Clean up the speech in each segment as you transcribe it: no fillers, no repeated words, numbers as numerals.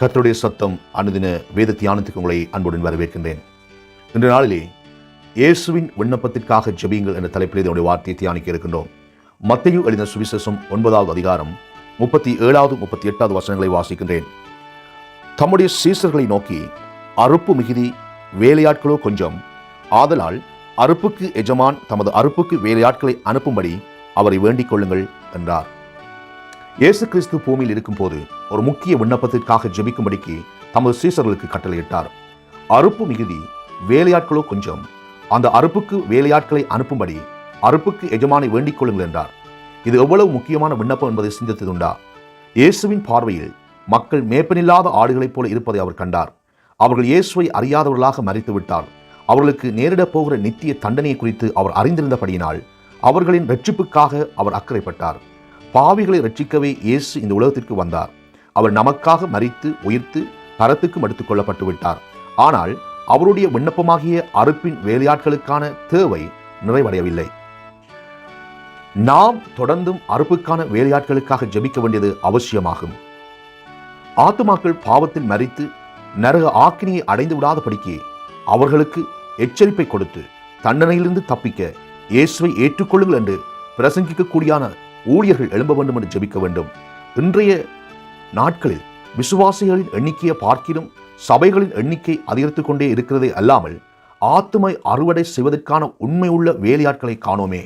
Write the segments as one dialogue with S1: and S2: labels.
S1: கர்த்தருடைய சத்தம் அனுதின வேத தியானத்துக்கு உங்களை அன்புடன் வரவேற்கின்றேன். இன்று நாளிலே இயேசுவின் விண்ணப்பத்திற்காக ஜெபியுங்கள் என்ற தலைப்பில் இதனுடைய வார்த்தையை தியானிக்க இருக்கின்றோம். மத்தேயு எழுதின சுவிசேஷம் 9வது அதிகாரம் 37வது 38வது வசனங்களை வாசிக்கின்றேன். தம்முடைய சீசர்களை நோக்கி, அறுப்பு மிகுதி, வேலையாட்களோ கொஞ்சம். ஆதலால் அறுப்புக்கு எஜமான் தமது அறுப்புக்கு வேலையாட்களை அனுப்பும்படி அவரை வேண்டிக் கொள்ளுங்கள் என்றார். இயேசு கிறிஸ்து பூமியில் இருக்கும் போது ஒரு முக்கிய விண்ணப்பத்திற்காக ஜெபிக்கும்படிக்கு தமது சீசர்களுக்கு கட்டளையிட்டார். அறுப்பு மிகுதி, வேலையாட்களோ கொஞ்சம். அந்த அறுப்புக்கு வேலையாட்களை அனுப்பும்படி அறுப்புக்கு எஜமானை வேண்டிக் கொள்ளுங்கள் என்றார். இது எவ்வளவு முக்கியமான விண்ணப்பம் என்பதை சிந்தித்ததுண்டா? இயேசுவின் பார்வையில் மக்கள் மேய்ப்பனில்லாத ஆடுகளைப் போல இருப்பதை அவர் கண்டார். அவர்கள் இயேசுவை அறியாதவர்களாக மறித்து விட்டார். அவர்களுக்கு நேரிடப் போகிற நித்திய தண்டனையை குறித்து அவர் அறிந்திருந்தபடியினால் அவர்களின் இரட்சிப்புக்காக அவர் அக்கறைப்பட்டார். பாவிகளை ரட்சிக்கவே இயேசு இந்த உலகத்திற்கு வந்தார். அவர் நமக்காக மரித்து உயிர்த்து பரத்துக்கும் எடுத்துக் கொள்ளப்பட்டு விட்டார். ஆனால் அவருடைய விண்ணப்பமாகிய அறுப்பின் வேலையாட்களுக்கான தேவை நிறைவடையவில்லை. நாம் தொடர்ந்தும் அறுப்புக்கான வேலையாட்களுக்காக ஜெபிக்க வேண்டியது அவசியமாகும். ஆத்துமாக்கள் பாவத்தில் மரித்து நரக ஆக்கினியை அடைந்து விடாதபடிக்கு அவர்களுக்கு எச்சரிப்பை கொடுத்து தண்டனையிலிருந்து தப்பிக்க இயேசுவை ஏற்றுக்கொள்ளுங்கள் என்று பிரசங்கிக்கக்கூடியான ஊழியர்கள் எழும்ப வேண்டும் என்று ஜெபிக்க வேண்டும். இன்றைய நாட்களில் விசுவாசிகளின் எண்ணிக்கையை பார்க்கிலும் சபைகளின் எண்ணிக்கை அதிகரித்துக் கொண்டே இருக்கிறதே அல்லாமல் ஆத்துமை அறுவடை செய்வதற்கான உண்மை உள்ள வேலையாட்களை காணோமே.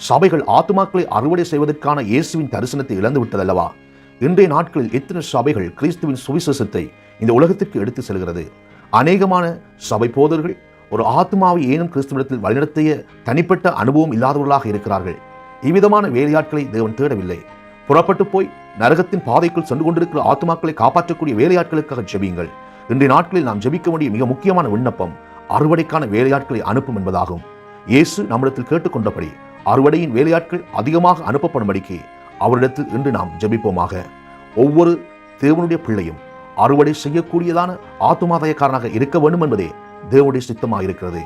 S1: சபைகள் ஆத்துமாக்களை அறுவடை செய்வதற்கான இயேசுவின் தரிசனத்தை இழந்து விட்டதல்லவா? இன்றைய நாட்களில் எத்தனை சபைகள் கிறிஸ்துவின் சுவிசேஷத்தை இந்த உலகத்திற்கு எடுத்து செல்கிறது? அநேகமான சபை போதர்கள் ஒரு ஆத்மாவை ஏனும் கிறிஸ்துவிடத்தில் வழிநடத்திய தனிப்பட்ட அனுபவம் இல்லாதவர்களாக இருக்கிறார்கள். இவ்விதமான வேலையாட்களை தேவன் தேடவில்லை. புறப்பட்டு போய் நரகத்தின் பாதைக்குள் சென்று கொண்டிருக்கிற ஆத்துமாக்களை காப்பாற்றக்கூடிய வேலையாட்களுக்காக ஜெபியுங்கள். இன்றைய நாட்களில் நாம் ஜெபிக்க வேண்டிய மிக முக்கியமான விண்ணப்பம் அறுவடைக்கான வேலையாட்களை அனுப்பும் என்பதாகும். இயேசு நம்மிடத்தில் கேட்டுக்கொண்டபடி அறுவடையின் வேலையாட்கள் அதிகமாக அனுப்பப்படும்படிக்கு அவரிடத்தில் இன்று நாம் ஜெபிப்போமாக. ஒவ்வொரு தேவனுடைய பிள்ளையும் அறுவடை செய்யக்கூடியதான ஆத்துமாதாயக்காரனாக இருக்க வேண்டும் என்பதே தேவனுடைய சித்தமாக இருக்கிறது.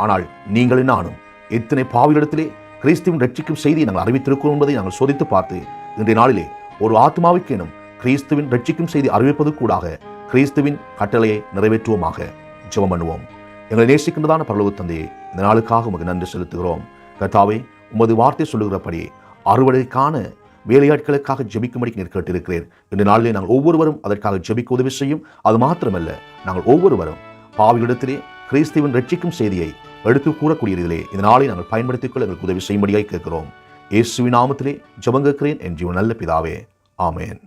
S1: ஆனால் நீங்களும் நானும் எத்தனை பாவிகளிடத்திலே கிறிஸ்துவின் ரட்சிக்கும் செய்தியை நாங்கள் அறிவித்திருக்கிறோம் என்பதை நாங்கள் சோதித்து பார்த்து இன்றைய நாளிலே ஒரு ஆத்மாவுக்கேனும் கிறிஸ்துவின் ரட்சிக்கும் செய்தி அறிவிப்பது கூடாக கிறிஸ்துவின் கட்டளையை நிறைவேற்றுவோமாக. ஜெபம் பண்ணுவோம். எங்களை நேசிக்கின்றதான பரலோக தந்தையே, இந்த நாளுக்காக உமக்கு நன்றி செலுத்துகிறோம். கர்த்தாவே, உமது வார்த்தை சொல்லுகிறபடி அறுவடைக்கான வேலையாட்களுக்காக ஜெபிக்கும்படி நீர் கேட்டிருக்கிறேன். இன்றைய நாளிலே நாங்கள் ஒவ்வொருவரும் அதற்காக ஜெபிக்க உதவி செய்யும். அது மாத்திரமல்ல, நாங்கள் ஒவ்வொருவரும் பாவிகளிடத்திலே கிறிஸ்துவின் ரட்சிக்கும் செய்தியை எடுத்து கூறக்கூடியதிலே இந்த நாளை நாங்கள் பயன்படுத்திக் கொள்ள எங்களுக்கு உதவி செய்யும்படியாய் கேட்கிறோம். இயேசுவின் நாமத்திலே ஜெபம் கேட்கிறேன் என் ஜீவன் நல்ல பிதாவே. ஆமென்.